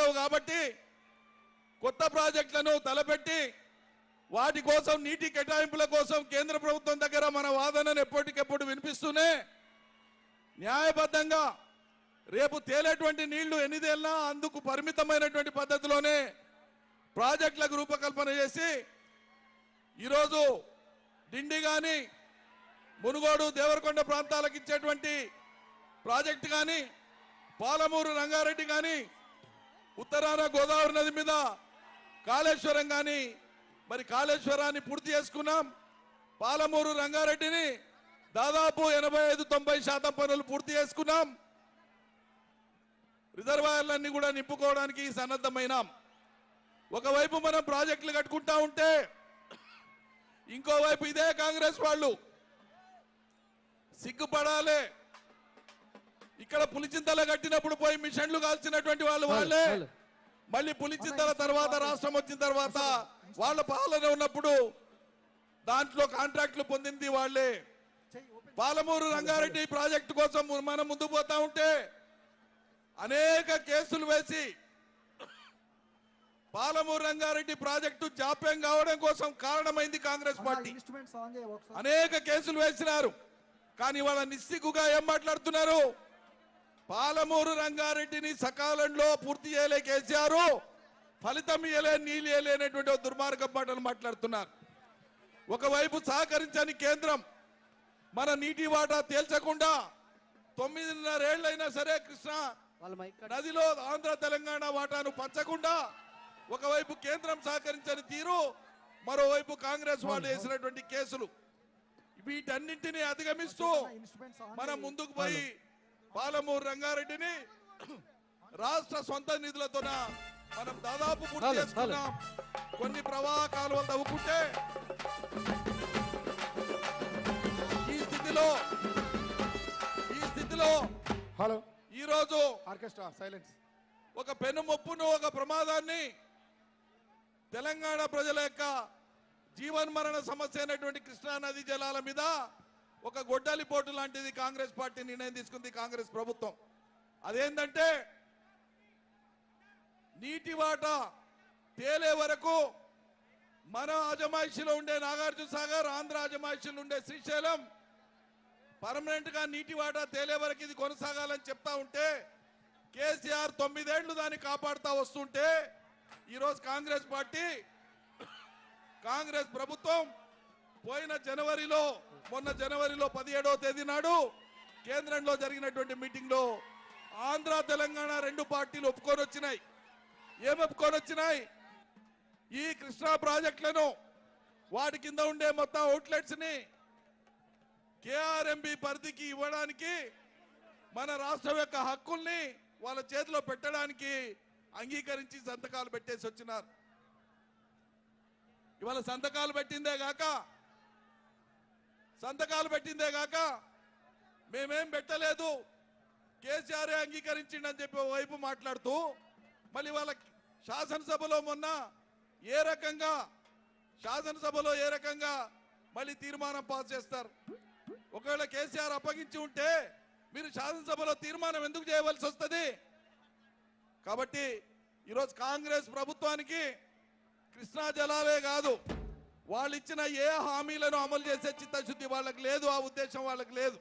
ఉండవు కాబట్టి కొత్త ప్రాజెక్టులను తలపెట్టి వాటి కోసం నీటి కేటాయింపుల కోసం కేంద్ర ప్రభుత్వం దగ్గర మన వాదనను ఎప్పటికెప్పుడు వినిపిస్తూనే న్యాయబద్ధంగా రేపు తేలేటువంటి నీళ్లు ఎన్ని తేలినా అందుకు పరిమితమైనటువంటి పద్ధతిలోనే ప్రాజెక్టులకు రూపకల్పన చేసి ఈరోజు డిండి కానీ మునుగోడు దేవరకొండ ప్రాంతాలకు ఇచ్చేటువంటి ప్రాజెక్టు కానీ పాలమూరు రంగారెడ్డి కానీ ఉత్తరాన గోదావరి నది మీద కాళేశ్వరం కానీ మరి కాళేశ్వరాన్ని పూర్తి చేసుకున్నాం. పాలమూరు రంగారెడ్డిని దాదాపు 85-90% పనులు పూర్తి చేసుకున్నాం. రిజర్వాయర్లన్నీ కూడా నింపుకోవడానికి సన్నద్ధమైనాం. ఒకవైపు మనం ప్రాజెక్టులు కట్టుకుంటా ఉంటే ఇంకోవైపు ఇదే కాంగ్రెస్ వాళ్ళు సిగ్గుపడాలి. ఇక్కడ పులిచింతల కట్టినప్పుడు పోయి మిషన్లు కాల్చినటువంటి వాళ్ళే మళ్ళీ పులిచింతల తర్వాత రాష్ట్రం వచ్చిన తర్వాత వాళ్ళ పాలన ఉన్నప్పుడు దాంట్లో కాంట్రాక్టులు పొందింది వాళ్ళే. పాలమూరు రంగారెడ్డి ప్రాజెక్టు కోసం మనం ముందుకు పోతా ఉంటే అనేక కేసులు వేసి పాలమూరు రంగారెడ్డి ప్రాజెక్టు జాప్యం కావడం కోసం కారణమైంది కాంగ్రెస్ పార్టీ. అనేక కేసులు వేసినారు. కానీ వాళ్ళ నిస్సిగ్గుగా ఏం మాట్లాడుతున్నారు? పాలమూరు రంగారెడ్డిని సకాలంలో పూర్తి చేయలే కేసీఆర్, ఫలితం ఇయ్యలే, నీళ్ళు ఇయ్యలేనటువంటి దుర్మార్గం మాటలు మాట్లాడుతున్నారు. ఒకవైపు సహకరించని కేంద్రం మన నీటి వాటా తేల్చకుండా 9.5 ఏళ్లైనా సరే కృష్ణా నదిలో ఆంధ్ర తెలంగాణ వాటాను పంచకుండా ఒకవైపు కేంద్రం సహకరించని తీరు, మరోవైపు కాంగ్రెస్ వాళ్ళు వేసినటువంటి కేసులు, వీటన్నింటినీ అధిగమిస్తూ మనం ముందుకు పోయి పాలమూరు రంగారెడ్డిని రాష్ట్ర సొంత నిధులతో మనం దాదాపు పూర్తి చేసుకున్నాం. కొన్ని ప్రవాహ కాలువలు తవ్వుకుంటే ఈ స్థితిలో హలో ఈరోజు ఆర్కెస్ట్రా సైలెన్స్ ఒక పెనుముప్పును, ఒక ప్రమాదాన్ని తెలంగాణ ప్రజల యొక్క జీవన్మరణ సమస్య అయినటువంటి కృష్ణా నది జలాల మీద ఒక గొడ్డలి పోటు లాంటిది కాంగ్రెస్ పార్టీ నిర్ణయం తీసుకుంది, కాంగ్రెస్ ప్రభుత్వం. అదేంటంటే నీటి వాటా తేలే వరకు మన అజమాయిషిలో ఉండే నాగార్జున సాగర్, ఆంధ్ర అజమాయిషిలో ఉండే శ్రీశైలం పర్మనెంట్ గా నీటి వాటా తేలే వరకు ఇది కొనసాగాలని చెప్తా ఉంటే కేసీఆర్ 9 ఏళ్లు దాన్ని కాపాడుతా వస్తుంటే ఈరోజు కాంగ్రెస్ పార్టీ, కాంగ్రెస్ ప్రభుత్వం మొన్న జనవరిలో 17వ తేదీ నాడు కేంద్రంలో జరిగినటువంటి మీటింగ్ లో ఆంధ్ర తెలంగాణ 2 పార్టీలు ఒప్పుకొని వచ్చినాయి. ఏం ఒప్పుకొని వచ్చినాయి? ఈ కృష్ణా ప్రాజెక్టులను వాటి కింద ఉండే మొత్తం అవుట్లెట్స్ ని కేఆర్ఎంబి పరిధికి ఇవ్వడానికి, మన రాష్ట్రం యొక్క హక్కుల్ని వాళ్ళ చేతిలో పెట్టడానికి అంగీకరించి సంతకాలు పెట్టేసి వచ్చినారు. ఇవాళ సంతకాలు పెట్టిందే గాక మేమేం పెట్టలేదు, కేసీఆర్ అంగీకరించిండని చెప్పి వైపు మాట్లాడుతూ మళ్ళీ వాళ్ళ శాసనసభలో ఏ రకంగా మళ్ళీ తీర్మానం పాస్ చేస్తారు. ఒకవేళ కేసీఆర్ అప్పగించి ఉంటే మీరు శాసనసభలో తీర్మానం ఎందుకు చేయవలసి వస్తుంది? కాబట్టి ఈరోజు కాంగ్రెస్ ప్రభుత్వానికి కృష్ణా జలాలే కాదు, వాళ్ళు ఇచ్చిన ఏ హామీలను అమలు చేసే చిత్తశుద్ధి వాళ్ళకి లేదు, ఆ ఉద్దేశం వాళ్ళకి లేదు.